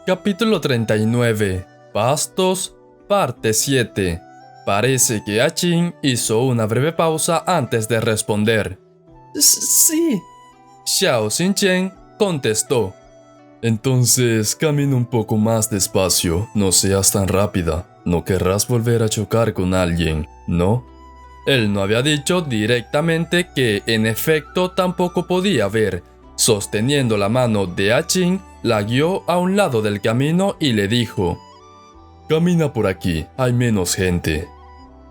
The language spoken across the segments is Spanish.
Capítulo 39. Pastos, parte 7. Parece que Achin hizo una breve pausa antes de responder. Sí. Xiao Xinchen contestó. Entonces camina un poco más despacio, no seas tan rápida. No querrás volver a chocar con alguien, ¿no? Él no había dicho directamente que en efecto tampoco podía ver. Sosteniendo la mano de Achin, la guió a un lado del camino y le dijo: camina por aquí, hay menos gente.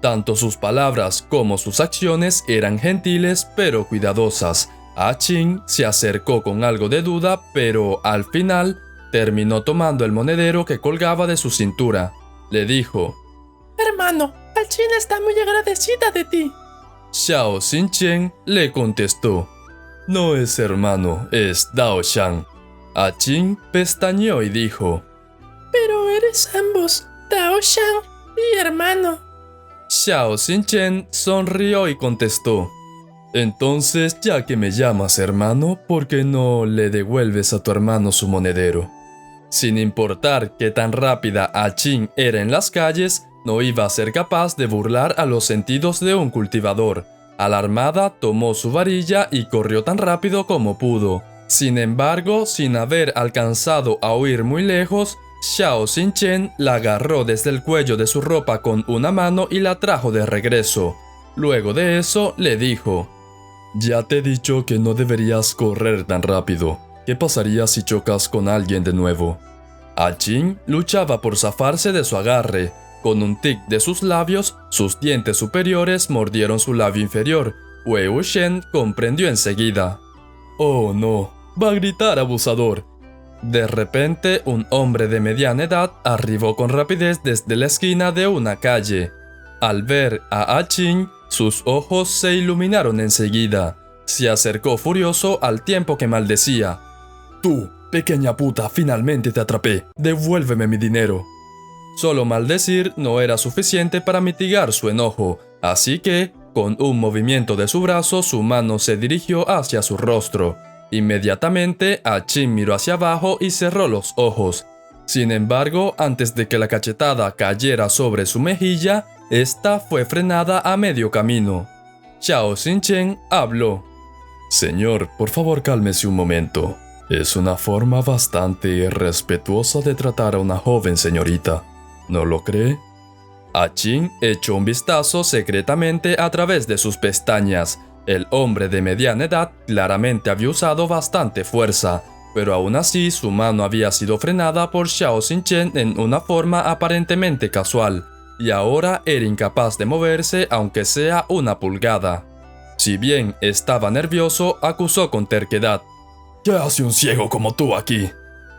Tanto sus palabras como sus acciones eran gentiles pero cuidadosas. Achin se acercó con algo de duda, pero al final terminó tomando el monedero que colgaba de su cintura. Le dijo: Hermano, Achin está muy agradecida de ti. Xiao Xinchen le contestó: no es hermano, es Dao Shan. Achin pestañeó y dijo: Pero eres ambos, Dao Shan y hermano. Xiao Xinchen sonrió y contestó: entonces, ya que me llamas hermano, ¿por qué no le devuelves a tu hermano su monedero? Sin importar qué tan rápida Achin era en las calles, no iba a ser capaz de burlar a los sentidos de un cultivador. Alarmada, tomó su varilla y corrió tan rápido como pudo. Sin embargo, sin haber alcanzado a huir muy lejos, Xiao Xinchen la agarró desde el cuello de su ropa con una mano y la trajo de regreso. Luego de eso, le dijo: ya te he dicho que no deberías correr tan rápido. ¿Qué pasaría si chocas con alguien de nuevo? Achin luchaba por zafarse de su agarre. Con un tic de sus labios, sus dientes superiores mordieron su labio inferior. Wei Wuxian comprendió enseguida. «Oh no, va a gritar abusador». De repente, un hombre de mediana edad arribó con rapidez desde la esquina de una calle. Al ver a Achin, sus ojos se iluminaron enseguida. Se acercó furioso al tiempo que maldecía: «Tú, pequeña puta, finalmente te atrapé. Devuélveme mi dinero». Solo maldecir no era suficiente para mitigar su enojo, así que, con un movimiento de su brazo, su mano se dirigió hacia su rostro. Inmediatamente, Achin miró hacia abajo y cerró los ojos. Sin embargo, antes de que la cachetada cayera sobre su mejilla, esta fue frenada a medio camino. Xiao Xinchen habló: «Señor, por favor cálmese un momento. Es una forma bastante irrespetuosa de tratar a una joven señorita. ¿No lo cree?» Achin echó un vistazo secretamente a través de sus pestañas. El hombre de mediana edad claramente había usado bastante fuerza, pero aún así su mano había sido frenada por Xiao Xinchen en una forma aparentemente casual, y ahora era incapaz de moverse aunque sea una pulgada. Si bien estaba nervioso, acusó con terquedad: «¿Qué hace un ciego como tú aquí?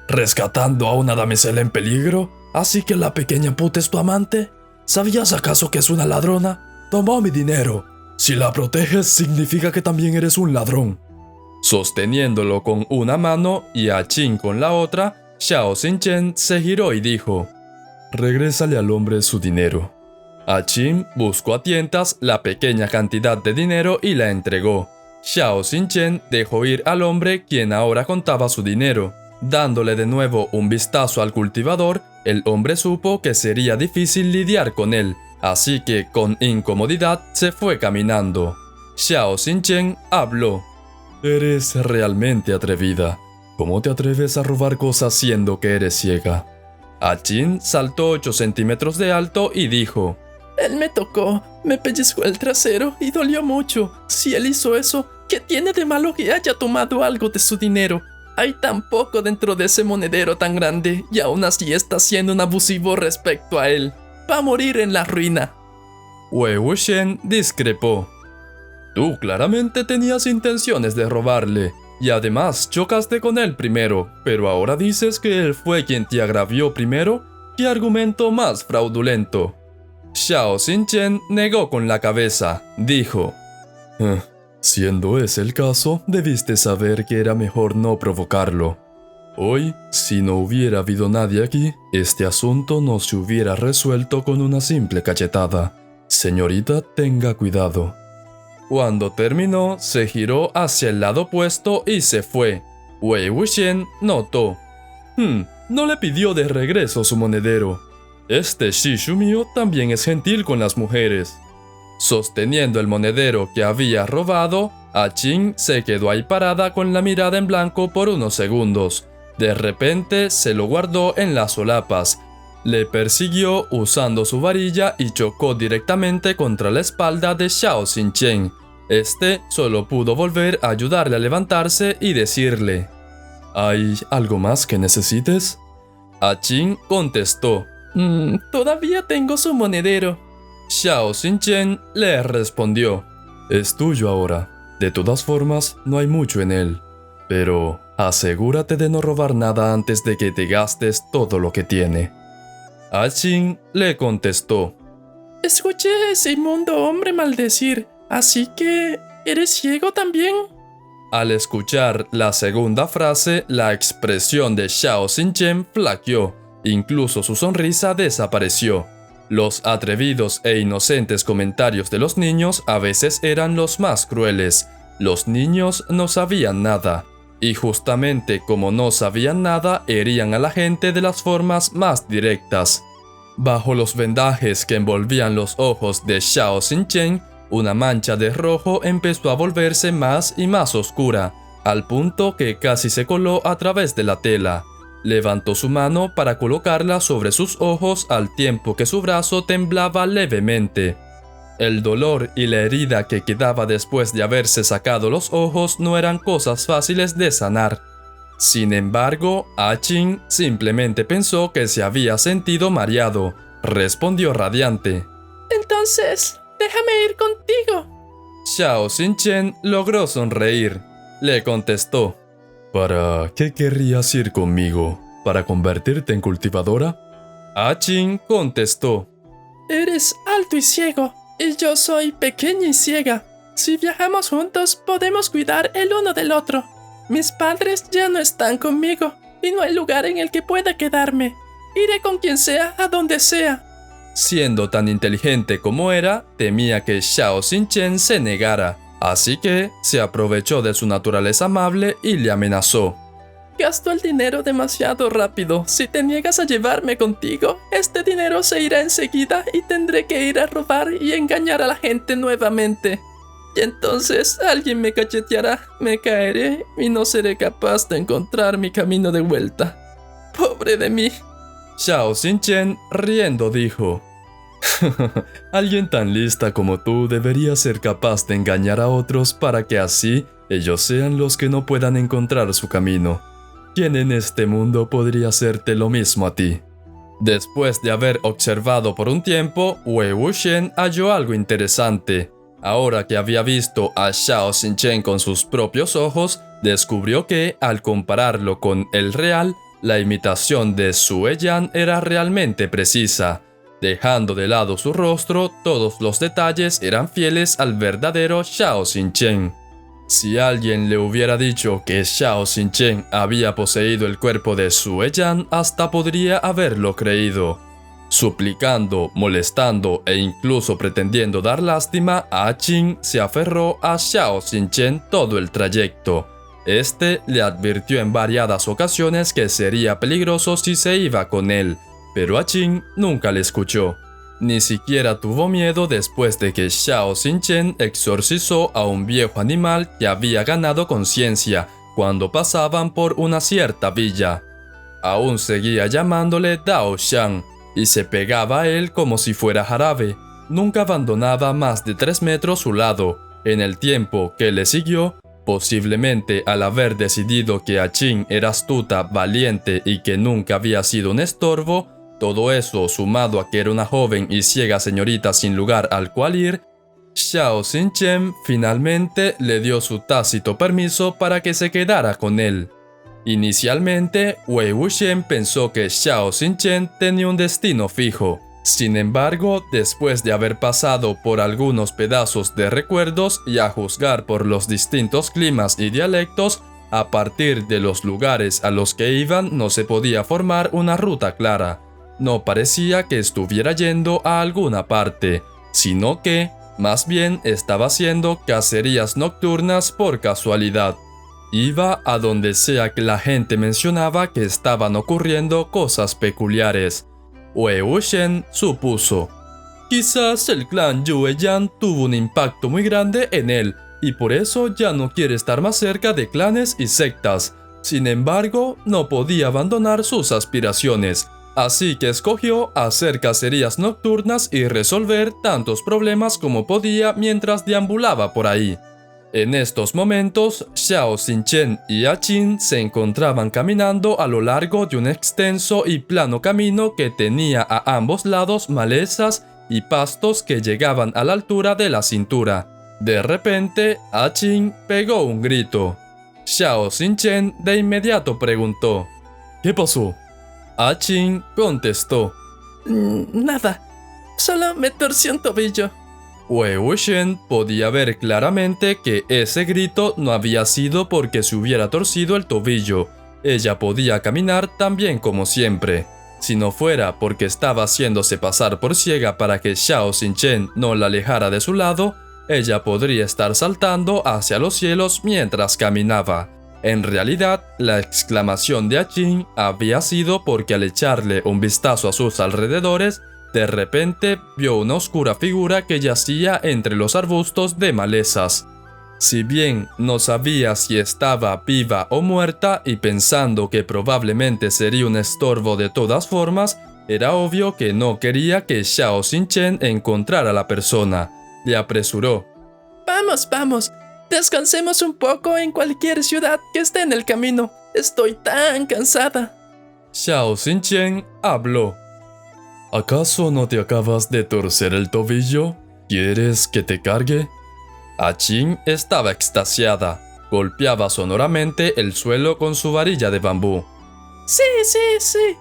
¿Rescatando a una damisela en peligro? ¿Así que la pequeña puta es tu amante? ¿Sabías acaso que es una ladrona? Tomó mi dinero. Si la proteges, significa que también eres un ladrón». Sosteniéndolo con una mano y Achin con la otra, Xiao Xinchen se giró y dijo: «Regrésale al hombre su dinero». Achin buscó a tientas la pequeña cantidad de dinero y la entregó. Xiao Xinchen dejó ir al hombre, quien ahora contaba su dinero. Dándole de nuevo un vistazo al cultivador, el hombre supo que sería difícil lidiar con él, así que con incomodidad se fue caminando. Xiao Xinchen habló: «Eres realmente atrevida. ¿Cómo te atreves a robar cosas siendo que eres ciega?» Achin saltó 8 centímetros de alto y dijo: Él me tocó, me pellizcó el trasero y dolió mucho. Si él hizo eso, ¿qué tiene de malo que haya tomado algo de su dinero? Hay tan poco dentro de ese monedero tan grande y aún así está siendo un abusivo respecto a él. Va a morir en la ruina». Wei Wuxian discrepó: «Tú claramente tenías intenciones de robarle, y además chocaste con él primero, pero ahora dices que él fue quien te agravió primero. ¿Qué argumento más fraudulento?» Xiao Xinchen negó con la cabeza. Dijo: siendo ese el caso, debiste saber que era mejor no provocarlo. Hoy, si no hubiera habido nadie aquí, este asunto no se hubiera resuelto con una simple cachetada. Señorita, tenga cuidado». Cuando terminó, se giró hacia el lado opuesto y se fue. Wei Wuxian notó: No le pidió de regreso su monedero. Este Shishumio también es gentil con las mujeres. Sosteniendo el monedero que había robado, Ah-Ching se quedó ahí parada con la mirada en blanco por unos segundos. De repente se lo guardó en las solapas. Le persiguió usando su varilla y chocó directamente contra la espalda de Xiao Xinchen. Este solo pudo volver a ayudarle a levantarse y decirle: ¿Hay algo más que necesites? Ah-Ching contestó: Todavía tengo su monedero. Xiao Xinchen le respondió: Es tuyo ahora. De todas formas, no hay mucho en él. Pero asegúrate de no robar nada antes de que te gastes todo lo que tiene. Ah-Ching le contestó: Escuché a ese inmundo hombre maldecir, así que ¿eres ciego también? Al escuchar la segunda frase, la expresión de Xiao Xinchen flaqueó, incluso su sonrisa desapareció. Los atrevidos e inocentes comentarios de los niños a veces eran los más crueles. Los niños no sabían nada, y justamente como no sabían nada, herían a la gente de las formas más directas. Bajo los vendajes que envolvían los ojos de Xiao Xinchen, una mancha de rojo empezó a volverse más y más oscura, al punto que casi se coló a través de la tela. Levantó su mano para colocarla sobre sus ojos al tiempo que su brazo temblaba levemente. El dolor y la herida que quedaba después de haberse sacado los ojos no eran cosas fáciles de sanar. Sin embargo, Ah-Ching simplemente pensó que se había sentido mareado. Respondió radiante: Entonces, déjame ir contigo. Xiao Xinchen logró sonreír. Le contestó: ¿Para qué querrías ir conmigo? ¿Para convertirte en cultivadora? Ah-Ching contestó: Eres alto y ciego, y yo soy pequeña y ciega. Si viajamos juntos, podemos cuidar el uno del otro. Mis padres ya no están conmigo, y no hay lugar en el que pueda quedarme. Iré con quien sea, a donde sea. Siendo tan inteligente como era, temía que Xiao Xinchen se negara. Así que se aprovechó de su naturaleza amable y le amenazó: Gasto el dinero demasiado rápido. Si te niegas a llevarme contigo, este dinero se irá enseguida y tendré que ir a robar y engañar a la gente nuevamente. Y entonces alguien me cacheteará, me caeré y no seré capaz de encontrar mi camino de vuelta. ¡Pobre de mí! Xiao Xinchen, riendo, dijo: Alguien tan lista como tú debería ser capaz de engañar a otros para que así ellos sean los que no puedan encontrar su camino. ¿Quién en este mundo podría hacerte lo mismo a ti? Después de haber observado por un tiempo, Wei Wuxian halló algo interesante. Ahora que había visto a Xiao Xinchen con sus propios ojos, descubrió que, al compararlo con el real, la imitación de Sue Yan era realmente precisa. Dejando de lado su rostro, todos los detalles eran fieles al verdadero Xiao Xinchen. Si alguien le hubiera dicho que Xiao Xinchen había poseído el cuerpo de Sue Yan, hasta podría haberlo creído. Suplicando, molestando e incluso pretendiendo dar lástima, Ah-Ching se aferró a Xiao Xinchen todo el trayecto. Este le advirtió en variadas ocasiones que sería peligroso si se iba con él, pero Ah-Ching nunca le escuchó. Ni siquiera tuvo miedo después de que Xiao Xinchen exorcizó a un viejo animal que había ganado conciencia cuando pasaban por una cierta villa. Aún seguía llamándole Dao Xiang y se pegaba a él como si fuera jarabe. Nunca abandonaba más de 3 metros su lado. En el tiempo que le siguió, posiblemente al haber decidido que Ah-Ching era astuta, valiente y que nunca había sido un estorbo, todo eso sumado a que era una joven y ciega señorita sin lugar al cual ir, Xiao Xinchen finalmente le dio su tácito permiso para que se quedara con él. Inicialmente, Wei Wuxian pensó que Xiao Xinchen tenía un destino fijo. Sin embargo, después de haber pasado por algunos pedazos de recuerdos y a juzgar por los distintos climas y dialectos, a partir de los lugares a los que iban no se podía formar una ruta clara. No parecía que estuviera yendo a alguna parte, sino que, más bien, estaba haciendo cacerías nocturnas por casualidad. iba a donde sea que la gente mencionaba que estaban ocurriendo cosas peculiares. Wei Wuxian supuso: quizás el clan Yueyan tuvo un impacto muy grande en él y por eso ya no quiere estar más cerca de clanes y sectas. Sin embargo, no podía abandonar sus aspiraciones, así que escogió hacer cacerías nocturnas y resolver tantos problemas como podía mientras deambulaba por ahí. En estos momentos, Xiao Xinchen y A Qin se encontraban caminando a lo largo de un extenso y plano camino que tenía a ambos lados malezas y pastos que llegaban a la altura de la cintura. De repente, A Qin pegó un grito. Xiao Xinchen de inmediato preguntó: ¿qué pasó? A Qin contestó: Nada, solo me torció un tobillo. Wei Wuxian podía ver claramente que ese grito no había sido porque se hubiera torcido el tobillo. Ella podía caminar tan bien como siempre. Si no fuera porque estaba haciéndose pasar por ciega para que Xiao Xinchen no la alejara de su lado, ella podría estar saltando hacia los cielos mientras caminaba. En realidad, la exclamación de A Qin había sido porque al echarle un vistazo a sus alrededores, de repente vio una oscura figura que yacía entre los arbustos de malezas. Si bien no sabía si estaba viva o muerta y pensando que probablemente sería un estorbo de todas formas, era obvio que no quería que Xiao Xinchen encontrara a la persona. Le apresuró: Vamos, vamos, descansemos un poco en cualquier ciudad que esté en el camino. Estoy tan cansada. Xiao Xinchen habló: ¿acaso no te acabas de torcer el tobillo? ¿Quieres que te cargue? A Qin estaba extasiada. Golpeaba sonoramente el suelo con su varilla de bambú. Sí, sí, sí.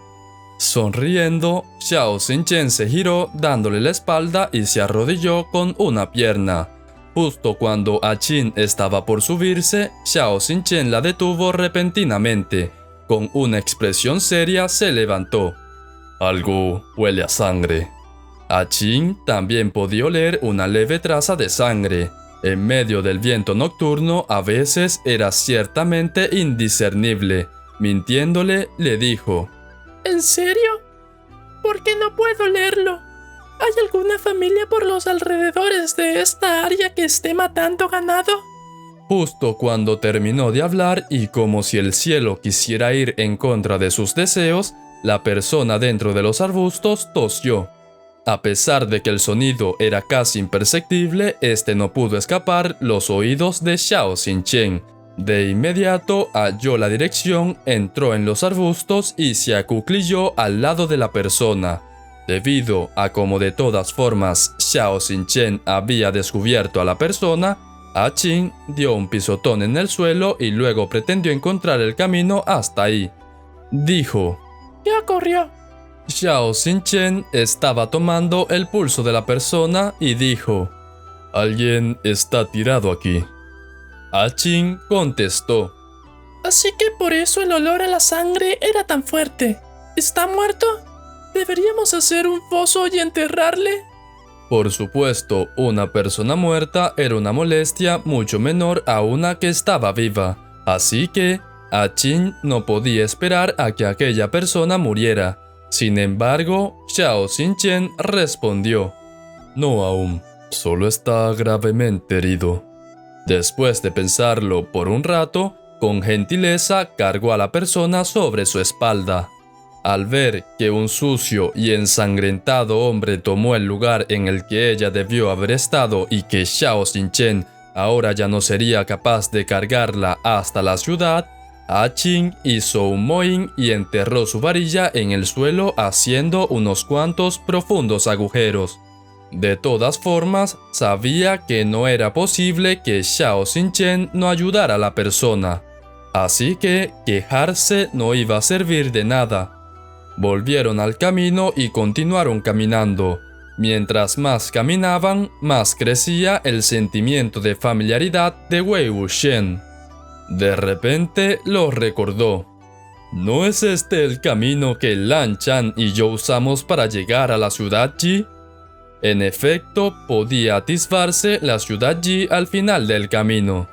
Sonriendo, Xiao Xinchen se giró dándole la espalda y se arrodilló con una pierna. Justo cuando A Qin estaba por subirse, Xiao Xinchen la detuvo repentinamente. Con una expresión seria se levantó. Algo huele a sangre. A Qin también podía oler una leve traza de sangre. En medio del viento nocturno a veces era ciertamente indiscernible. Mintiéndole, le dijo: ¿En serio? ¿Por qué no puedo leerlo? ¿Hay alguna familia por los alrededores de esta área que esté matando ganado? Justo cuando terminó de hablar y como si el cielo quisiera ir en contra de sus deseos, la persona dentro de los arbustos tosió. A pesar de que el sonido era casi imperceptible, este no pudo escapar los oídos de Xiao Xinchen. De inmediato halló la dirección, entró en los arbustos y se acuclilló al lado de la persona. Debido a como de todas formas Xiao Xinchen había descubierto a la persona, A Qin dio un pisotón en el suelo y luego pretendió encontrar el camino hasta ahí. Dijo: ¿qué ocurrió? Xiao Xinchen estaba tomando el pulso de la persona y dijo: alguien está tirado aquí. A Qin contestó: Así que por eso el olor a la sangre era tan fuerte. ¿Está muerto? ¿Deberíamos hacer un foso y enterrarle? Por supuesto, una persona muerta era una molestia mucho menor a una que estaba viva, así que A Qin no podía esperar a que aquella persona muriera. Sin embargo, Xiao Xinchen respondió: no aún, solo está gravemente herido. Después de pensarlo por un rato, con gentileza cargó a la persona sobre su espalda. Al ver que un sucio y ensangrentado hombre tomó el lugar en el que ella debió haber estado y que Xiao Xinchen ahora ya no sería capaz de cargarla hasta la ciudad, A Qin hizo un mohín y enterró su varilla en el suelo haciendo unos cuantos profundos agujeros. De todas formas, sabía que no era posible que Xiao Xinchen no ayudara a la persona. Así que quejarse no iba a servir de nada. Volvieron al camino y continuaron caminando. Mientras más caminaban, más crecía el sentimiento de familiaridad de Wei Wuxian. De repente lo recordó. ¿No es este el camino que Lan Chan y yo usamos para llegar a la ciudad Yi? En efecto, podía atisbarse la ciudad Yi al final del camino.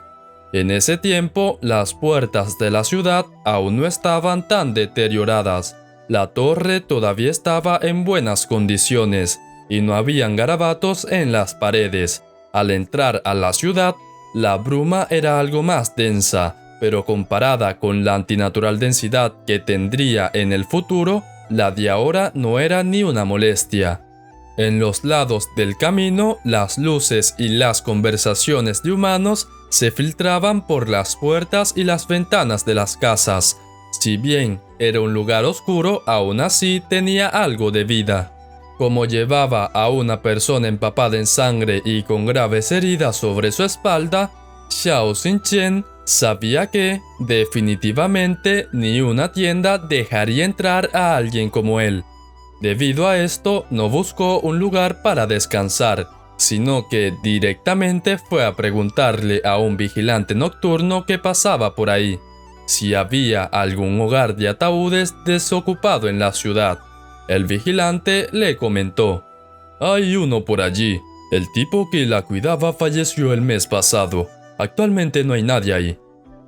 En ese tiempo, las puertas de la ciudad aún no estaban tan deterioradas. La torre todavía estaba en buenas condiciones y no habían garabatos en las paredes. Al entrar a la ciudad, la bruma era algo más densa, pero comparada con la antinatural densidad que tendría en el futuro, la de ahora no era ni una molestia. En los lados del camino, las luces y las conversaciones de humanos se filtraban por las puertas y las ventanas de las casas. Si bien era un lugar oscuro, aún así tenía algo de vida. Como llevaba a una persona empapada en sangre y con graves heridas sobre su espalda, Xiao Xinchen sabía que, definitivamente, ni una tienda dejaría entrar a alguien como él. Debido a esto, no buscó un lugar para descansar, sino que directamente fue a preguntarle a un vigilante nocturno que pasaba por ahí si había algún hogar de ataúdes desocupado en la ciudad. El vigilante le comentó: «Hay uno por allí. El tipo que la cuidaba falleció el mes pasado. Actualmente no hay nadie ahí».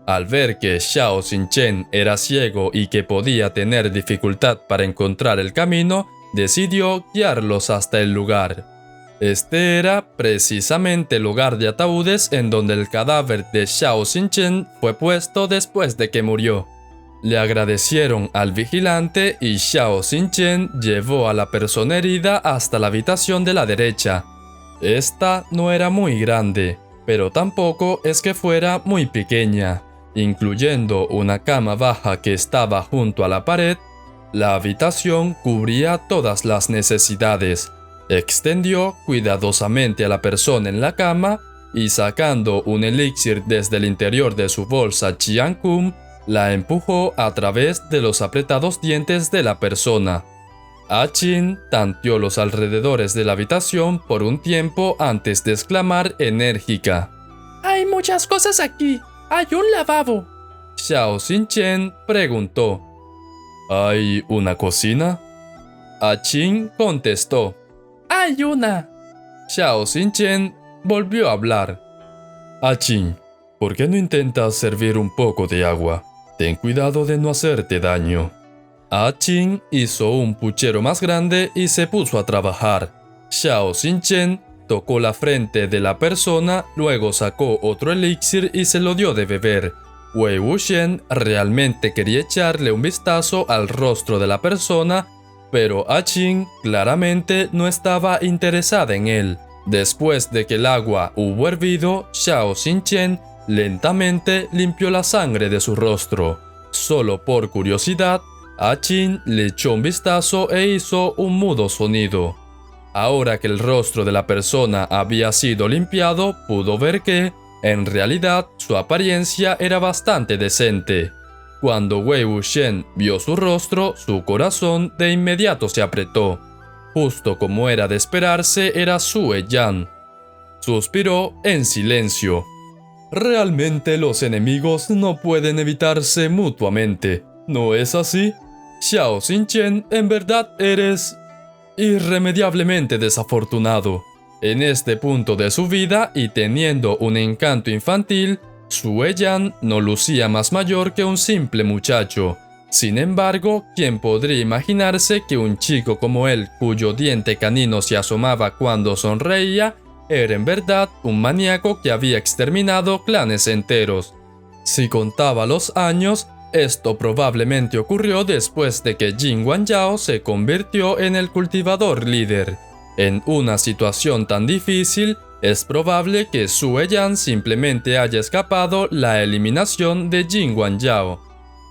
Al ver que Xiao Xinchen era ciego y que podía tener dificultad para encontrar el camino, decidió guiarlos hasta el lugar. Este era precisamente el hogar de ataúdes en donde el cadáver de Xiao Xinchen fue puesto después de que murió. Le agradecieron al vigilante y Xiao Xinchen llevó a la persona herida hasta la habitación de la derecha. Esta no era muy grande, pero tampoco es que fuera muy pequeña. Incluyendo una cama baja que estaba junto a la pared, la habitación cubría todas las necesidades. Extendió cuidadosamente a la persona en la cama y, sacando un elixir desde el interior de su bolsa Qiankun, la empujó a través de los apretados dientes de la persona. Qin tanteó los alrededores de la habitación por un tiempo antes de exclamar enérgica: Hay muchas cosas aquí. Hay un lavabo. Xiao Xinchen preguntó: ¿Hay una cocina? Qin contestó: Hay una. Xiao Xinchen volvió a hablar: Qin, ¿por qué no intentas servir un poco de agua? Ten cuidado de no hacerte daño. Qin hizo un puchero más grande y se puso a trabajar. Xiao Xinchen tocó la frente de la persona, luego sacó otro elixir y se lo dio de beber. Wei Wuxian realmente quería echarle un vistazo al rostro de la persona, pero Qin claramente no estaba interesada en él. Después de que el agua hubo hervido, Xiao Xinchen lentamente limpió la sangre de su rostro. Solo por curiosidad, Qin le echó un vistazo e hizo un mudo sonido. Ahora que el rostro de la persona había sido limpiado, pudo ver que, en realidad, su apariencia era bastante decente. Cuando Wei Wuxian vio su rostro, su corazón de inmediato se apretó. Justo como era de esperarse, era Sue Yan. Suspiró en silencio. Realmente los enemigos no pueden evitarse mutuamente, ¿no es así? Xiao Xinchen, en verdad eres irremediablemente desafortunado. En este punto de su vida y teniendo un encanto infantil, Sue Yan no lucía más mayor que un simple muchacho. Sin embargo, ¿quién podría imaginarse que un chico como él, cuyo diente canino se asomaba cuando sonreía, era en verdad un maníaco que había exterminado clanes enteros? Si contaba los años, esto probablemente ocurrió después de que Jin Wanjiao se convirtió en el cultivador líder. En una situación tan difícil, es probable que Sue Yan simplemente haya escapado la eliminación de Jin Wanjiao.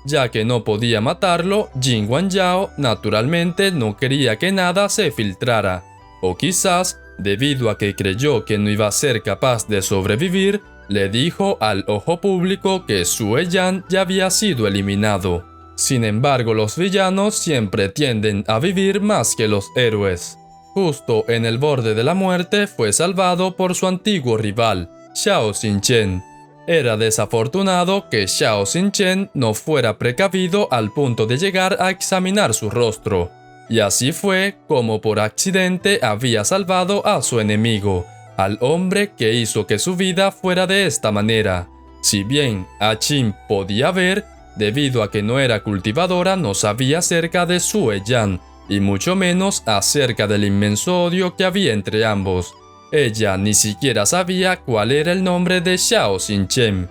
Ya que no podía matarlo, Jin Wanjiao naturalmente no quería que nada se filtrara. O quizás, debido a que creyó que no iba a ser capaz de sobrevivir, le dijo al ojo público que Sue Yan ya había sido eliminado. Sin embargo, los villanos siempre tienden a vivir más que los héroes. Justo en el borde de la muerte fue salvado por su antiguo rival, Xiao Xinchen. Era desafortunado que Xiao Xinchen no fuera precavido al punto de llegar a examinar su rostro. Y así fue como por accidente había salvado a su enemigo, al hombre que hizo que su vida fuera de esta manera. Si bien Qin podía ver, debido a que no era cultivadora, no sabía acerca de Sue Yan, y mucho menos acerca del inmenso odio que había entre ambos. Ella ni siquiera sabía cuál era el nombre de Xiao Xinchen.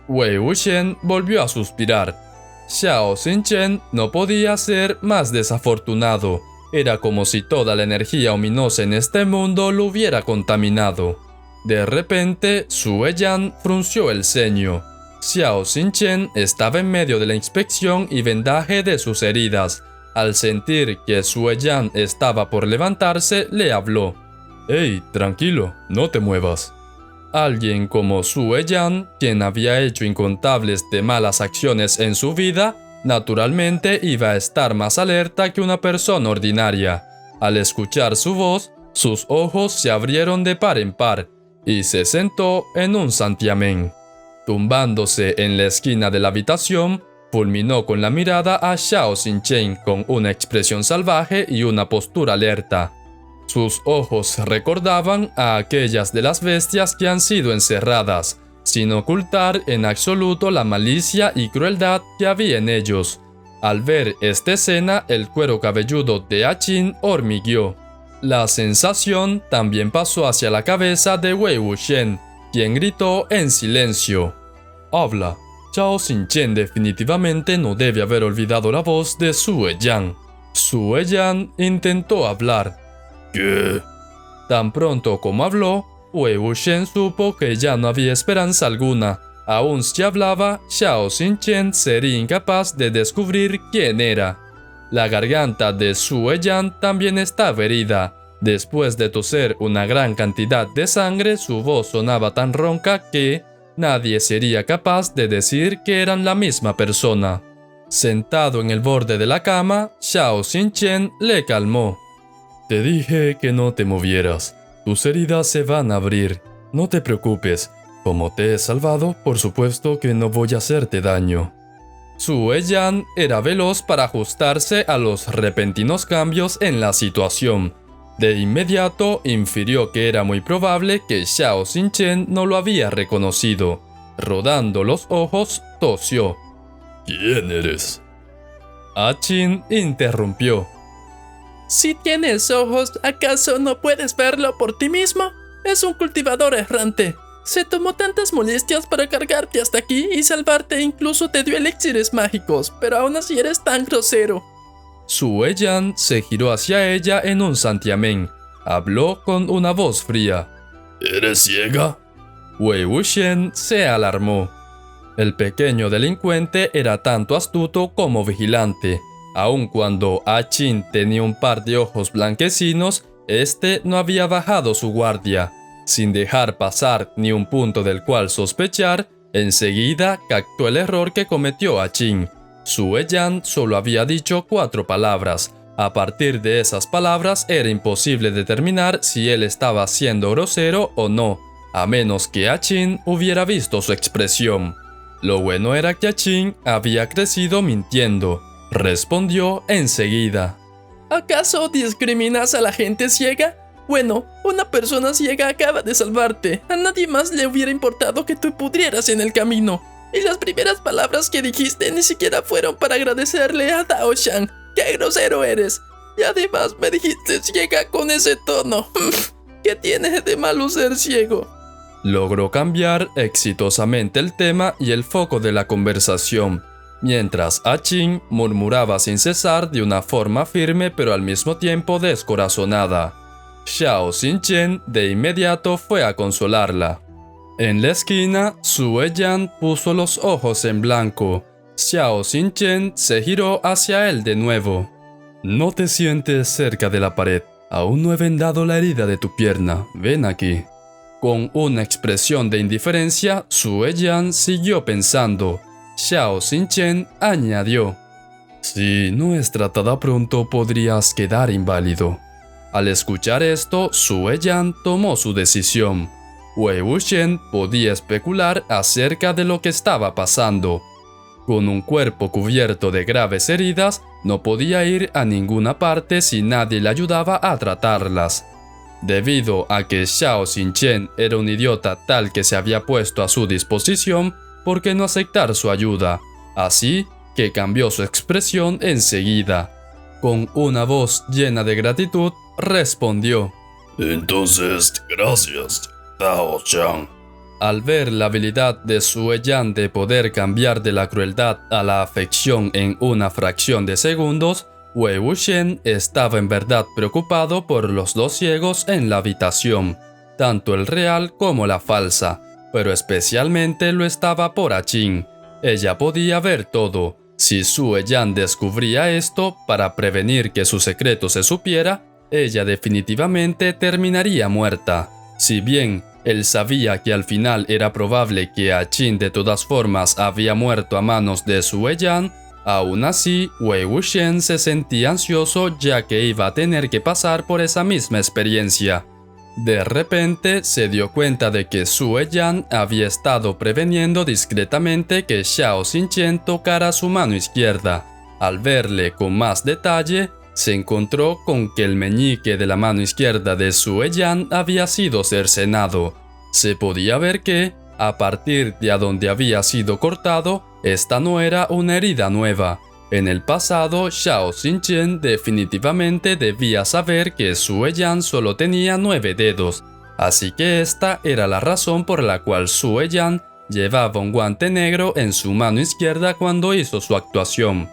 Wei Wuxian volvió a suspirar. Xiao Xinchen no podía ser más desafortunado. Era como si toda la energía ominosa en este mundo lo hubiera contaminado. De repente, Sue Yan frunció el ceño. Xiao Xinchen estaba en medio de la inspección y vendaje de sus heridas. Al sentir que Sue Yan estaba por levantarse, le habló. «Hey, tranquilo, no te muevas». Alguien como Sue Yan, quien había hecho incontables de malas acciones en su vida, naturalmente iba a estar más alerta que una persona ordinaria. Al escuchar su voz, sus ojos se abrieron de par en par, y se sentó en un santiamén. Tumbándose en la esquina de la habitación, fulminó con la mirada a Xiao Xinchen con una expresión salvaje y una postura alerta. Sus ojos recordaban a aquellas de las bestias que han sido encerradas, sin ocultar en absoluto la malicia y crueldad que había en ellos. Al ver esta escena, el cuero cabelludo de Qin hormigueó. La sensación también pasó hacia la cabeza de Wei Wuxian, quien gritó en silencio. «Habla». Xiao Xinchen definitivamente no debe haber olvidado la voz de Sue Yan. Sue Yan intentó hablar. «¿Qué?». Tan pronto como habló, Wei Wuxian supo que ya no había esperanza alguna. Aún si hablaba, Xiao Xinchen sería incapaz de descubrir quién era. La garganta de Sue Yan también estaba herida. Después de toser una gran cantidad de sangre, su voz sonaba tan ronca que nadie sería capaz de decir que eran la misma persona. Sentado en el borde de la cama, Xiao Xinchen le calmó. «Te dije que no te movieras. Tus heridas se van a abrir. No te preocupes. Como te he salvado, por supuesto que no voy a hacerte daño». Sue Yan era veloz para ajustarse a los repentinos cambios en la situación. De inmediato infirió que era muy probable que Xiao Xinchen no lo había reconocido. Rodando los ojos, tosió. «¿Quién eres?». Qin interrumpió. Si tienes ojos, ¿acaso no puedes verlo por ti mismo? Es un cultivador errante. Se tomó tantas molestias para cargarte hasta aquí y salvarte, incluso te dio elixires mágicos, pero aún así eres tan grosero. Sue Yan se giró hacia ella en un santiamén. Habló con una voz fría. «¿Eres ciega?». Wei Wuxian se alarmó. El pequeño delincuente era tanto astuto como vigilante. Aun cuando Qin tenía un par de ojos blanquecinos, este no había bajado su guardia. Sin dejar pasar ni un punto del cual sospechar, enseguida captó el error que cometió Qin. Sue Yan solo había dicho 4 palabras. A partir de esas palabras era imposible determinar si él estaba siendo grosero o no, a menos que Qin hubiera visto su expresión. Lo bueno era que Qin había crecido mintiendo. Respondió enseguida. ¿Acaso discriminas a la gente ciega? Bueno, una persona ciega acaba de salvarte. A nadie más le hubiera importado que tú pudrieras en el camino. Y las primeras palabras que dijiste ni siquiera fueron para agradecerle a Dao Shan. ¡Qué grosero eres! Y además me dijiste ciega con ese tono. ¿Qué tiene de malo ser ciego? Logró cambiar exitosamente el tema y el foco de la conversación, mientras Qin murmuraba sin cesar de una forma firme pero al mismo tiempo descorazonada. Xiao Xinchen de inmediato fue a consolarla. En la esquina, Sue Yan puso los ojos en blanco. Xiao Xinchen se giró hacia él de nuevo. «No te sientes cerca de la pared. Aún no he vendado la herida de tu pierna. Ven aquí». Con una expresión de indiferencia, Sue Yan siguió pensando. Xiao Xinchen añadió. «Si no es tratada pronto, podrías quedar inválido». Al escuchar esto, Sue Yan tomó su decisión. Wei Wuxian podía especular acerca de lo que estaba pasando. Con un cuerpo cubierto de graves heridas, no podía ir a ninguna parte si nadie le ayudaba a tratarlas. Debido a que Xiao Xinchen era un idiota tal que se había puesto a su disposición, por qué no aceptar su ayuda, así que cambió su expresión enseguida. Con una voz llena de gratitud, respondió: Entonces, gracias, Dao-chan. Al ver la habilidad de Sue Yan de poder cambiar de la crueldad a la afección en una fracción de segundos, Wei Wuxian estaba en verdad preocupado por los dos ciegos en la habitación, tanto el real como la falsa, pero especialmente lo estaba por Achin. Ella podía ver todo. Si Sue Yan descubría esto, para prevenir que su secreto se supiera, ella definitivamente terminaría muerta. Si bien él sabía que al final era probable que Achin de todas formas había muerto a manos de Sue Yan, aún así Wei Wuxian se sentía ansioso ya que iba a tener que pasar por esa misma experiencia. De repente se dio cuenta de que Sue Yan había estado preveniendo discretamente que Xiao Xinchen tocara su mano izquierda. Al verle con más detalle, se encontró con que el meñique de la mano izquierda de Sue Yan había sido cercenado. Se podía ver que, a partir de a donde había sido cortado, esta no era una herida nueva. En el pasado, Xiao Xinchen definitivamente debía saber que Sue Yan solo tenía 9 dedos, así que esta era la razón por la cual Sue Yan llevaba un guante negro en su mano izquierda cuando hizo su actuación.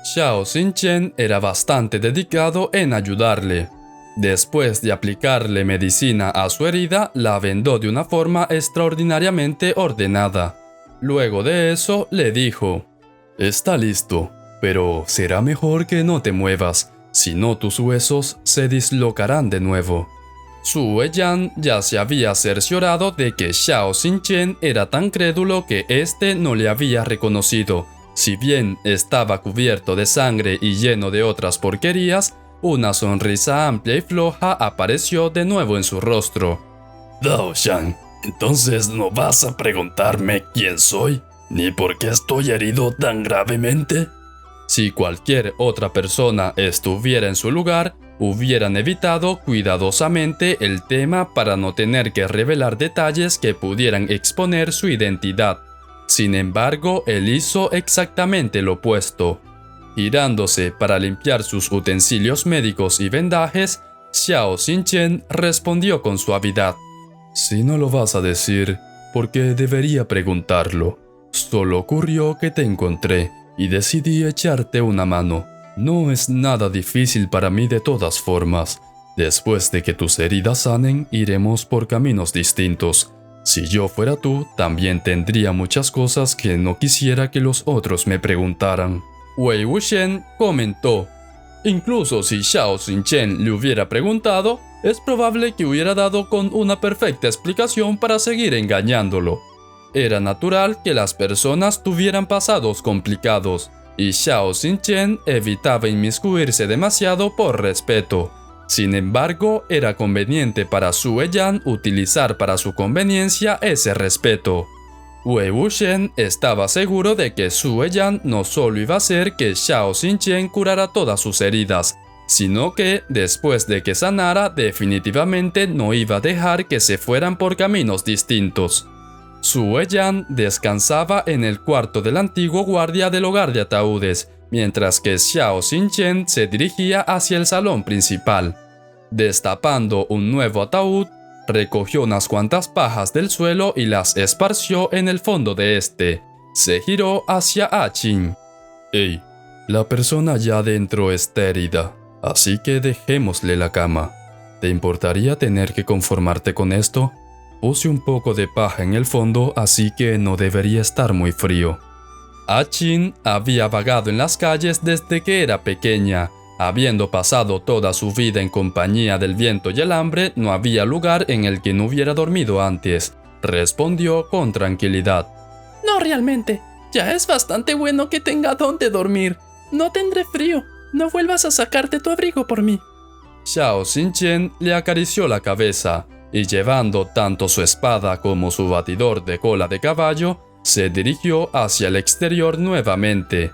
Xiao Xinchen era bastante dedicado en ayudarle. Después de aplicarle medicina a su herida, la vendó de una forma extraordinariamente ordenada. Luego de eso, le dijo: «Está listo, pero será mejor que no te muevas, si no tus huesos se dislocarán de nuevo». Sue Yan ya se había cerciorado de que Xiao Xinchen era tan crédulo que éste no le había reconocido. Si bien estaba cubierto de sangre y lleno de otras porquerías, una sonrisa amplia y floja apareció de nuevo en su rostro. Dao-chan, ¿entonces no vas a preguntarme quién soy, ni por qué estoy herido tan gravemente? Si cualquier otra persona estuviera en su lugar, hubieran evitado cuidadosamente el tema para no tener que revelar detalles que pudieran exponer su identidad. Sin embargo, él hizo exactamente lo opuesto. Girándose para limpiar sus utensilios médicos y vendajes, Xiao Xinchen respondió con suavidad: «Si no lo vas a decir, ¿por qué debería preguntarlo? Solo ocurrió que te encontré y decidí echarte una mano. No es nada difícil para mí de todas formas. Después de que tus heridas sanen, iremos por caminos distintos. Si yo fuera tú, también tendría muchas cosas que no quisiera que los otros me preguntaran». Wei Wuxian comentó: «Incluso si Xiao Xinchen le hubiera preguntado, es probable que hubiera dado con una perfecta explicación para seguir engañándolo. Era natural que las personas tuvieran pasados complicados, y Xiao Xinchen evitaba inmiscuirse demasiado por respeto. Sin embargo, era conveniente para Sue Yan utilizar para su conveniencia ese respeto». Wei Wuxian estaba seguro de que Sue Yan no solo iba a hacer que Xiao Xinchen curara todas sus heridas, sino que, después de que sanara, definitivamente no iba a dejar que se fueran por caminos distintos. Sue Yan descansaba en el cuarto del antiguo guardia del hogar de ataúdes, mientras que Xiao Xinchen se dirigía hacia el salón principal. Destapando un nuevo ataúd, recogió unas cuantas pajas del suelo y las esparció en el fondo de este. Se giró hacia Achin. «Hey, la persona allá adentro está herida, así que dejémosle la cama. ¿Te importaría tener que conformarte con esto? Puse un poco de paja en el fondo, así que no debería estar muy frío». Achin había vagado en las calles desde que era pequeña. Habiendo pasado toda su vida en compañía del viento y el hambre, no había lugar en el que no hubiera dormido antes. Respondió con tranquilidad: No, realmente. Ya es bastante bueno que tenga donde dormir. No tendré frío. No vuelvas a sacarte tu abrigo por mí. Xiao Xinchen le acarició la cabeza y, llevando tanto su espada como su batidor de cola de caballo, se dirigió hacia el exterior nuevamente.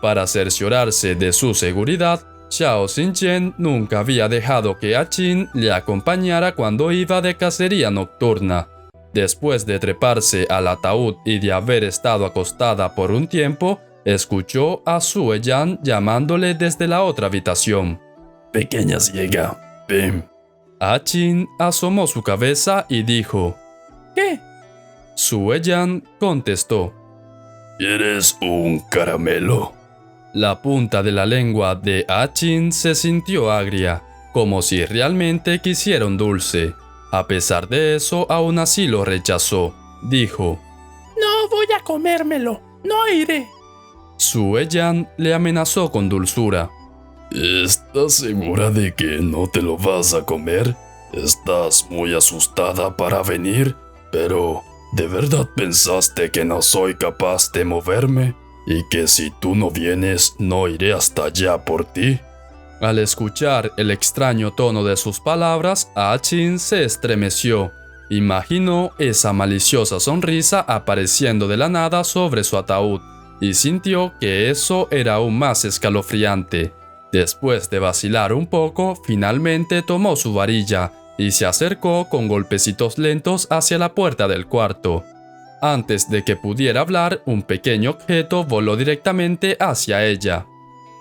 Para cerciorarse de su seguridad, Xiao Xinchen nunca había dejado que Achin le acompañara cuando iba de cacería nocturna. Después de treparse al ataúd y de haber estado acostada por un tiempo, escuchó a Sue Yan llamándole desde la otra habitación. Pequeña ciega, ven. Ah-Chin asomó su cabeza y dijo: ¿Qué? Sue Yan contestó: ¿Quieres un caramelo? La punta de la lengua de Ah-Chin se sintió agria, como si realmente quisiera un dulce. A pesar de eso, aún así lo rechazó. Dijo: No voy a comérmelo, no iré. Sue Yan le amenazó con dulzura. ¿Estás segura de que no te lo vas a comer? Estás muy asustada para venir, pero ¿de verdad pensaste que no soy capaz de moverme? ¿Y que si tú no vienes, no iré hasta allá por ti? Al escuchar el extraño tono de sus palabras, Ah-Chin se estremeció. Imaginó esa maliciosa sonrisa apareciendo de la nada sobre su ataúd y sintió que eso era aún más escalofriante. Después de vacilar un poco, finalmente tomó su varilla y se acercó con golpecitos lentos hacia la puerta del cuarto. Antes de que pudiera hablar, un pequeño objeto voló directamente hacia ella.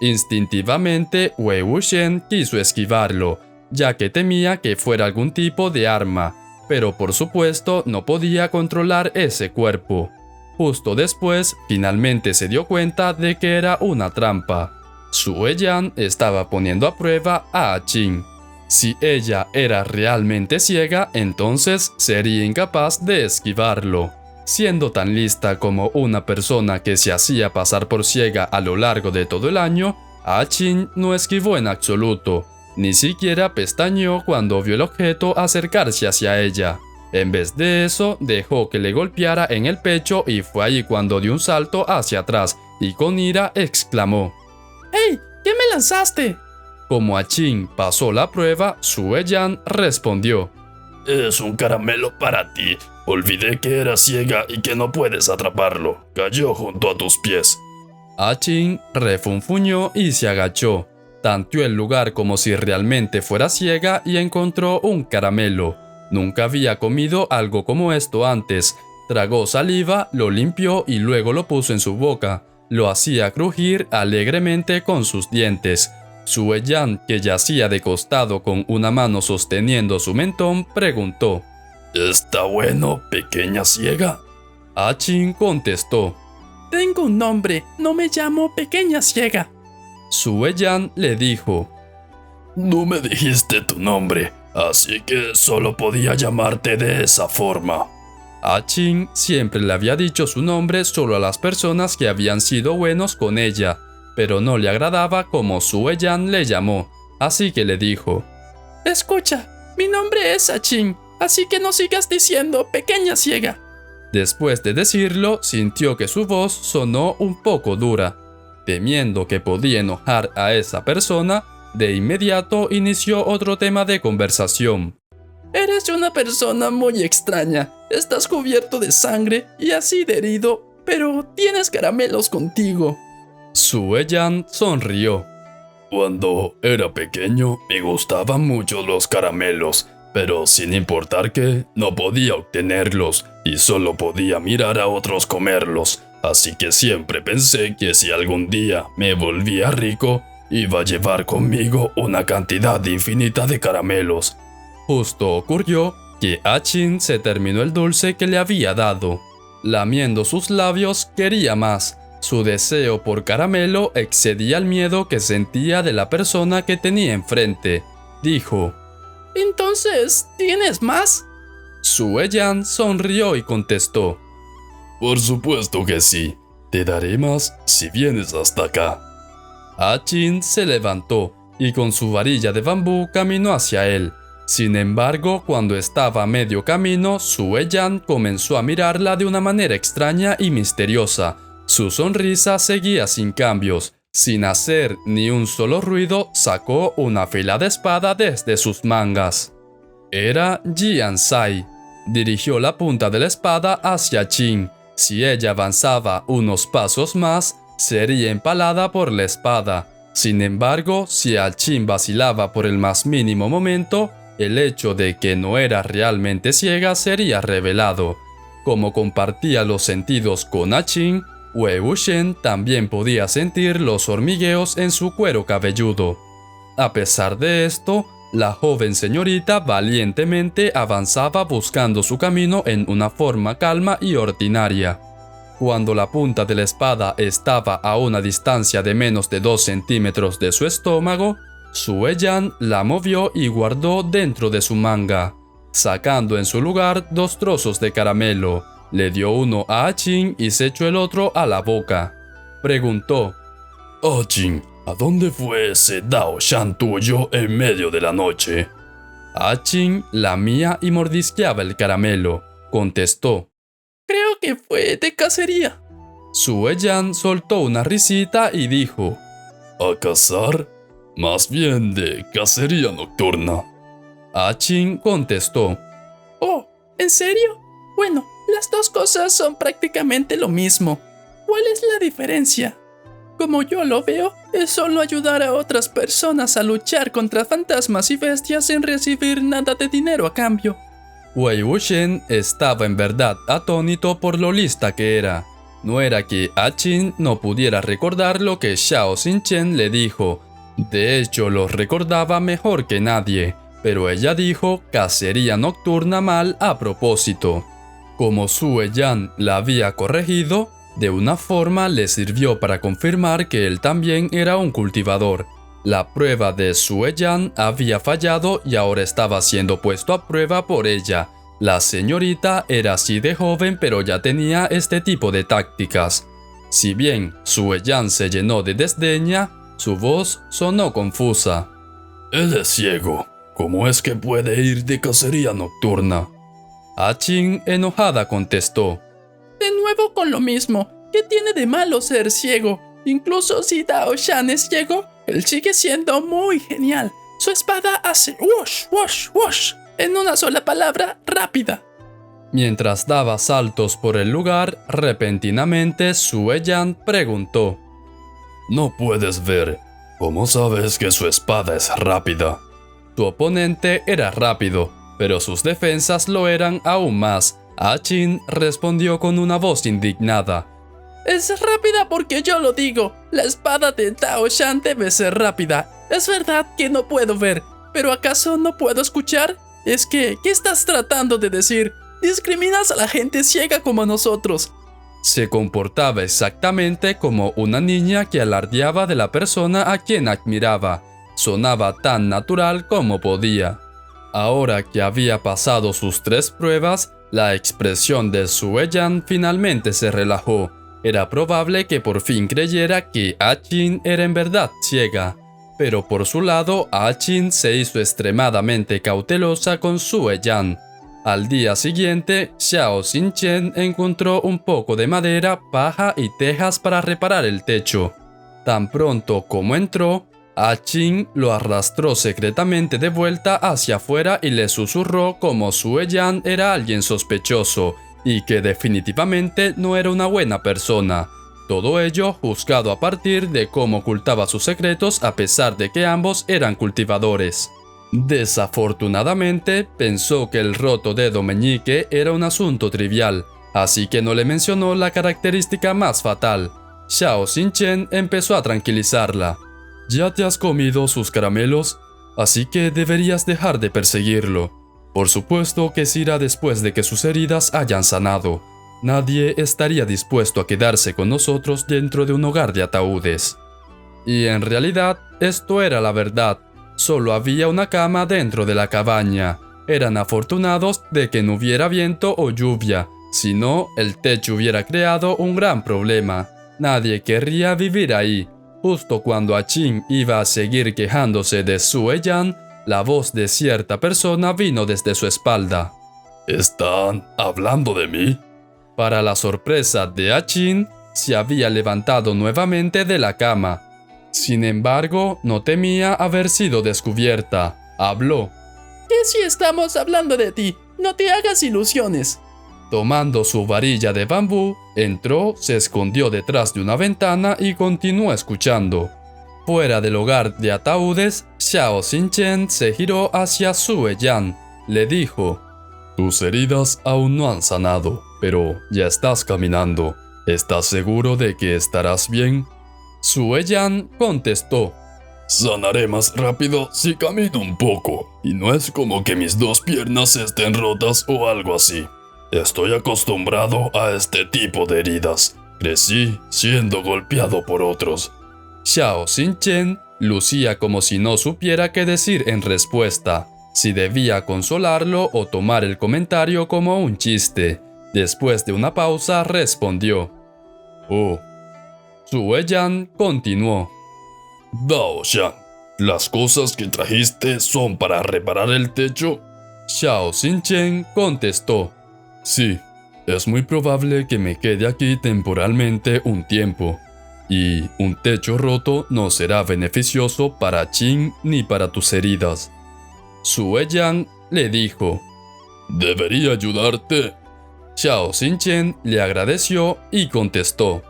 Instintivamente, Wei Wuxian quiso esquivarlo, ya que temía que fuera algún tipo de arma, pero por supuesto no podía controlar ese cuerpo. Justo después, finalmente se dio cuenta de que era una trampa. Sue Yan estaba poniendo a prueba a Ah-Chin. Si ella era realmente ciega, entonces sería incapaz de esquivarlo. Siendo tan lista como una persona que se hacía pasar por ciega a lo largo de todo el año, Ah-Chin no esquivó en absoluto, ni siquiera pestañeó cuando vio el objeto acercarse hacia ella. En vez de eso, dejó que le golpeara en el pecho y fue allí cuando dio un salto hacia atrás y con ira exclamó: ¡Hey! ¿Qué me lanzaste? Como Ah-Chin pasó la prueba, Sue Yan respondió: Es un caramelo para ti. Olvidé que eras ciega y que no puedes atraparlo. Cayó junto a tus pies. Ah-Chin refunfuñó y se agachó. Tanteó el lugar como si realmente fuera ciega y encontró un caramelo. Nunca había comido algo como esto antes. Tragó saliva, lo limpió y luego lo puso en su boca. Lo hacía crujir alegremente con sus dientes. Sue Yan, que yacía de costado con una mano sosteniendo su mentón, preguntó: ¿Está bueno, pequeña ciega? Ah-Chin contestó: Tengo un nombre, no me llamo Pequeña Ciega. Sue Yan le dijo: No me dijiste tu nombre, así que solo podía llamarte de esa forma. Ah-Chin siempre le había dicho su nombre solo a las personas que habían sido buenos con ella, pero no le agradaba como Sue Yan le llamó, así que le dijo: Escucha, mi nombre es Ah-Chin, así que no sigas diciendo Pequeña Ciega. Después de decirlo, sintió que su voz sonó un poco dura. Temiendo que podía enojar a esa persona, de inmediato inició otro tema de conversación. Eres una persona muy extraña. Estás cubierto de sangre y así de herido, pero tienes caramelos contigo. Sue Yan sonrió. Cuando era pequeño, me gustaban mucho los caramelos, pero sin importar que no podía obtenerlos y solo podía mirar a otros comerlos. Así que siempre pensé que si algún día me volvía rico, iba a llevar conmigo una cantidad infinita de caramelos. Justo ocurrió que Ah-Chin se terminó el dulce que le había dado. Lamiendo sus labios, quería más. Su deseo por caramelo excedía el miedo que sentía de la persona que tenía enfrente. Dijo: Entonces, ¿tienes más? Sue Yan sonrió y contestó: Por supuesto que sí. Te daré más si vienes hasta acá. Ah-Chin se levantó y con su varilla de bambú caminó hacia él. Sin embargo, cuando estaba a medio camino, Sue Yan comenzó a mirarla de una manera extraña y misteriosa. Su sonrisa seguía sin cambios. Sin hacer ni un solo ruido, sacó una afilada espada desde sus mangas. Era Jian Sai. Dirigió la punta de la espada hacia Chin. Si ella avanzaba unos pasos más, sería empalada por la espada. Sin embargo, si Chin vacilaba por el más mínimo momento, el hecho de que no era realmente ciega sería revelado. Como compartía los sentidos con A-Chin, Wei Wuxian también podía sentir los hormigueos en su cuero cabelludo. A pesar de esto, la joven señorita valientemente avanzaba buscando su camino en una forma calma y ordinaria. Cuando la punta de la espada estaba a una distancia de menos de 2 centímetros de su estómago, Sue Yan la movió y guardó dentro de su manga, sacando en su lugar 2 trozos de caramelo. Le dio uno a A-Chin y se echó el otro a la boca. Preguntó: A-Chin, ¿a dónde fue ese Dao Shan tuyo en medio de la noche? A-Chin lamía y mordisqueaba el caramelo. Contestó: Creo que fue de cacería. Sue Yan soltó una risita y dijo: ¿A cazar? Más bien de cacería nocturna. A-Chin contestó: Oh, ¿en serio? Bueno, las dos cosas son prácticamente lo mismo. ¿Cuál es la diferencia? Como yo lo veo, es solo ayudar a otras personas a luchar contra fantasmas y bestias sin recibir nada de dinero a cambio. Wei Wuxian estaba en verdad atónito por lo lista que era. No era que A-Chin no pudiera recordar lo que Xiao Xinchen le dijo. De hecho, lo recordaba mejor que nadie, pero ella dijo cacería nocturna mal a propósito. Como Sue Yan la había corregido, de una forma le sirvió para confirmar que él también era un cultivador. La prueba de Sue Yan había fallado y ahora estaba siendo puesto a prueba por ella. La señorita era así de joven, pero ya tenía este tipo de tácticas. Si bien Sue Yan se llenó de desdeña, su voz sonó confusa. Él es ciego. ¿Cómo es que puede ir de cacería nocturna? A-Chin enojada contestó: De nuevo con lo mismo. ¿Qué tiene de malo ser ciego? Incluso si Dao Shan es ciego, él sigue siendo muy genial. Su espada hace wosh, wosh, wosh, en una sola palabra, rápida. Mientras daba saltos por el lugar, repentinamente Sue Yan preguntó: No puedes ver. ¿Cómo sabes que su espada es rápida? Tu oponente era rápido, pero sus defensas lo eran aún más. A-Chin respondió con una voz indignada: Es rápida porque yo lo digo. La espada de Dao Shan debe ser rápida. Es verdad que no puedo ver, pero ¿acaso no puedo escuchar? ¿Qué estás tratando de decir? Discriminas a la gente ciega como nosotros. Se comportaba exactamente como una niña que alardeaba de la persona a quien admiraba. Sonaba tan natural como podía. Ahora que había pasado sus 3 pruebas, la expresión de Sue Yan finalmente se relajó. Era probable que por fin creyera que A-Chin era en verdad ciega. Pero por su lado, A-Chin se hizo extremadamente cautelosa con Sue Yan. Al día siguiente, Xiao Xinchen encontró un poco de madera, paja y tejas para reparar el techo. Tan pronto como entró, A-Chin lo arrastró secretamente de vuelta hacia afuera y le susurró como Sue Yan era alguien sospechoso y que definitivamente no era una buena persona. Todo ello juzgado a partir de cómo ocultaba sus secretos a pesar de que ambos eran cultivadores. Desafortunadamente, pensó que el roto dedo meñique era un asunto trivial, así que no le mencionó la característica más fatal. Xiao Xinchen empezó a tranquilizarla. Ya te has comido sus caramelos, así que deberías dejar de perseguirlo. Por supuesto que se irá después de que sus heridas hayan sanado. Nadie estaría dispuesto a quedarse con nosotros dentro de un hogar de ataúdes. Y en realidad, esto era la verdad. Solo había una cama dentro de la cabaña. Eran afortunados de que no hubiera viento o lluvia, si no, el techo hubiera creado un gran problema. Nadie querría vivir ahí. Justo cuando A-Chin iba a seguir quejándose de Sue Yan, la voz de cierta persona vino desde su espalda. ¿Están hablando de mí? Para la sorpresa de A-Chin, se había levantado nuevamente de la cama. Sin embargo, no temía haber sido descubierta. Habló. ¿Qué si estamos hablando de ti? No te hagas ilusiones. Tomando su varilla de bambú, entró, se escondió detrás de una ventana y continuó escuchando. Fuera del hogar de ataúdes, Xiao Xinchen se giró hacia Sue Yan. Le dijo: Tus heridas aún no han sanado, pero ya estás caminando. ¿Estás seguro de que estarás bien? Sue Yan contestó: Sanaré más rápido si camino un poco, y no es como que mis 2 piernas estén rotas o algo así. Estoy acostumbrado a este tipo de heridas. Crecí siendo golpeado por otros. Xiao Xinchen lucía como si no supiera qué decir en respuesta, si debía consolarlo o tomar el comentario como un chiste. Después de una pausa respondió: Oh. Sue Yan continuó: Dao Shan, ¿las cosas que trajiste son para reparar el techo? Xiao Xinchen contestó: Sí, es muy probable que me quede aquí temporalmente un tiempo. Y un techo roto no será beneficioso para Qin ni para tus heridas. Sue Yan le dijo: ¿Debería ayudarte? Xiao Xinchen le agradeció y contestó: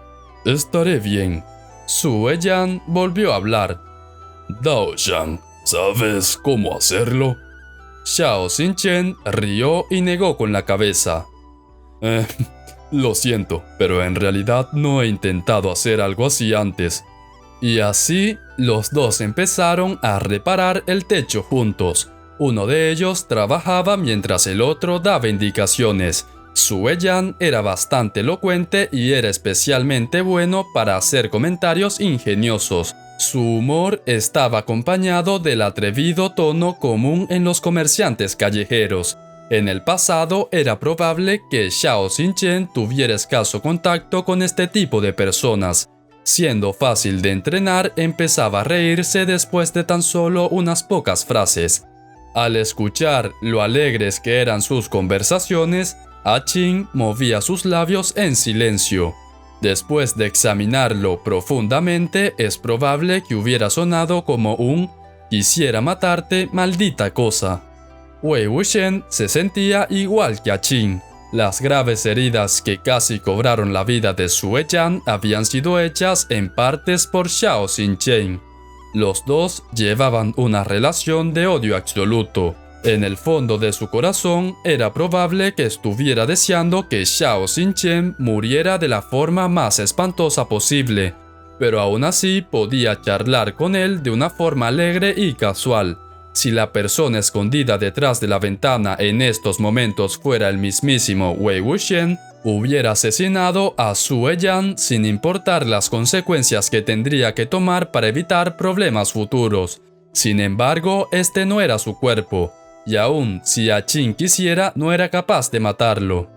Estaré bien. Sue Yan volvió a hablar: Dao Shan, ¿sabes cómo hacerlo? Xiao Xinchen rió y negó con la cabeza. Lo siento, pero en realidad no he intentado hacer algo así antes. Y así, los dos empezaron a reparar el techo juntos. Uno de ellos trabajaba mientras el otro daba indicaciones. Sue Yan era bastante elocuente y era especialmente bueno para hacer comentarios ingeniosos. Su humor estaba acompañado del atrevido tono común en los comerciantes callejeros. En el pasado era probable que Xiao Xinchen tuviera escaso contacto con este tipo de personas. Siendo fácil de entrenar, empezaba a reírse después de tan solo unas pocas frases. Al escuchar lo alegres que eran sus conversaciones, Qin movía sus labios en silencio. Después de examinarlo profundamente, es probable que hubiera sonado como un «quisiera matarte, maldita cosa». Wei Wuxian se sentía igual que Qin. Las graves heridas que casi cobraron la vida de Sue Yan habían sido hechas en partes por Xiao Xinchen. Los dos llevaban una relación de odio absoluto. En el fondo de su corazón era probable que estuviera deseando que Xiao Xinchen muriera de la forma más espantosa posible, pero aún así podía charlar con él de una forma alegre y casual. Si la persona escondida detrás de la ventana en estos momentos fuera el mismísimo Wei Wuxian, hubiera asesinado a Sue Yan sin importar las consecuencias que tendría que tomar para evitar problemas futuros. Sin embargo, este no era su cuerpo, y aun si Qin quisiera, no era capaz de matarlo.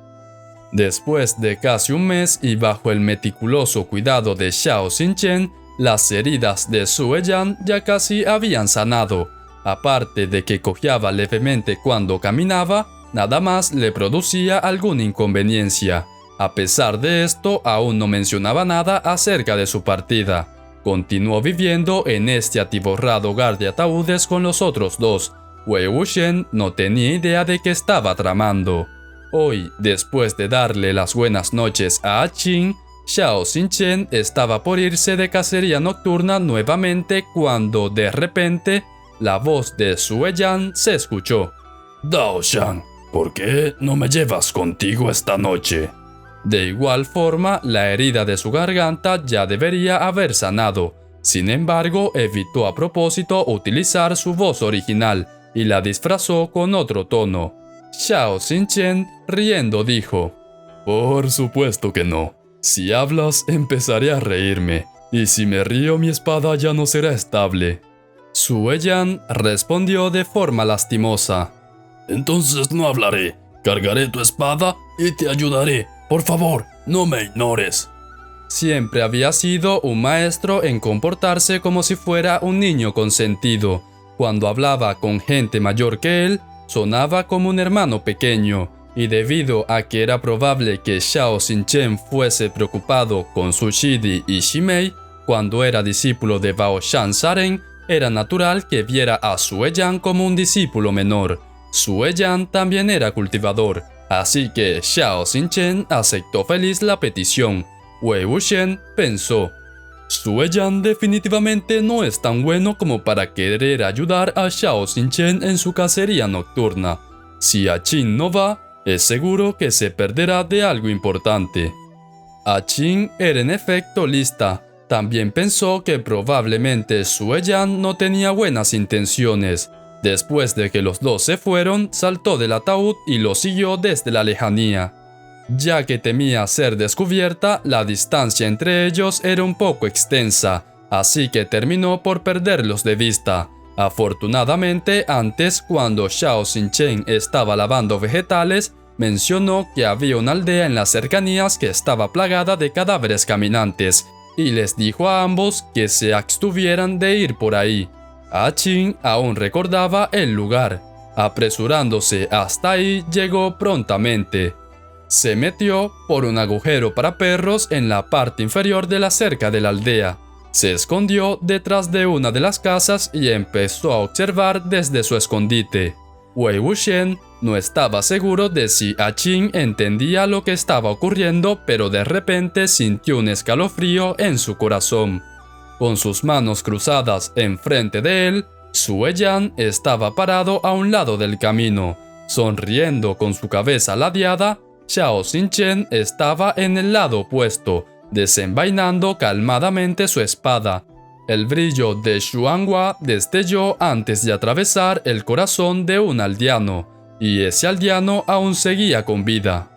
Después de casi un mes y bajo el meticuloso cuidado de Xiao Xinchen, las heridas de Sue Yan ya casi habían sanado. Aparte de que cojeaba levemente cuando caminaba, nada más le producía alguna inconveniencia. A pesar de esto, aún no mencionaba nada acerca de su partida. Continuó viviendo en este atiborrado hogar de ataúdes con los otros dos. Wei Wuxian no tenía idea de qué estaba tramando. Hoy, después de darle las buenas noches a Qin, Xiao Xinchen estaba por irse de cacería nocturna nuevamente cuando, de repente, la voz de Sue Yan se escuchó. Dao Shan, ¿por qué no me llevas contigo esta noche? De igual forma, la herida de su garganta ya debería haber sanado. Sin embargo, evitó a propósito utilizar su voz original y la disfrazó con otro tono. Xiao Xinchen, riendo, dijo: Por supuesto que no. Si hablas, empezaré a reírme, y si me río, mi espada ya no será estable. Sue Yan respondió de forma lastimosa: Entonces no hablaré. Cargaré tu espada y te ayudaré. Por favor, no me ignores. Siempre había sido un maestro en comportarse como si fuera un niño consentido. Cuando hablaba con gente mayor que él, sonaba como un hermano pequeño, y debido a que era probable que Xiao Xinchen fuese preocupado con su Shidi y Shimei, cuando era discípulo de Bao Shan Saren, era natural que viera a Sue Yan como un discípulo menor. Sue Yan también era cultivador, así que Xiao Xinchen aceptó feliz la petición. Wei Wuxian pensó: Sue Yan definitivamente no es tan bueno como para querer ayudar a Xiao Xinchen en su cacería nocturna. Si Qin no va, es seguro que se perderá de algo importante. Qin era en efecto lista. También pensó que probablemente Sue Yan no tenía buenas intenciones. Después de que los dos se fueron, saltó del ataúd y lo siguió desde la lejanía. Ya que temía ser descubierta, la distancia entre ellos era un poco extensa, así que terminó por perderlos de vista. Afortunadamente, antes, cuando Xiao Xinchen estaba lavando vegetales, mencionó que había una aldea en las cercanías que estaba plagada de cadáveres caminantes, y les dijo a ambos que se abstuvieran de ir por ahí. Qin aún recordaba el lugar. Apresurándose hasta ahí, llegó prontamente. Se metió por un agujero para perros en la parte inferior de la cerca de la aldea. Se escondió detrás de una de las casas y empezó a observar desde su escondite. Wei Wuxian no estaba seguro de si Qin entendía lo que estaba ocurriendo, pero de repente sintió un escalofrío en su corazón. Con sus manos cruzadas enfrente de él, Sue Yan estaba parado a un lado del camino. Sonriendo con su cabeza ladeada, Xiao Xinchen estaba en el lado opuesto, desenvainando calmadamente su espada. El brillo de Xuanhua destelló antes de atravesar el corazón de un aldeano, y ese aldeano aún seguía con vida.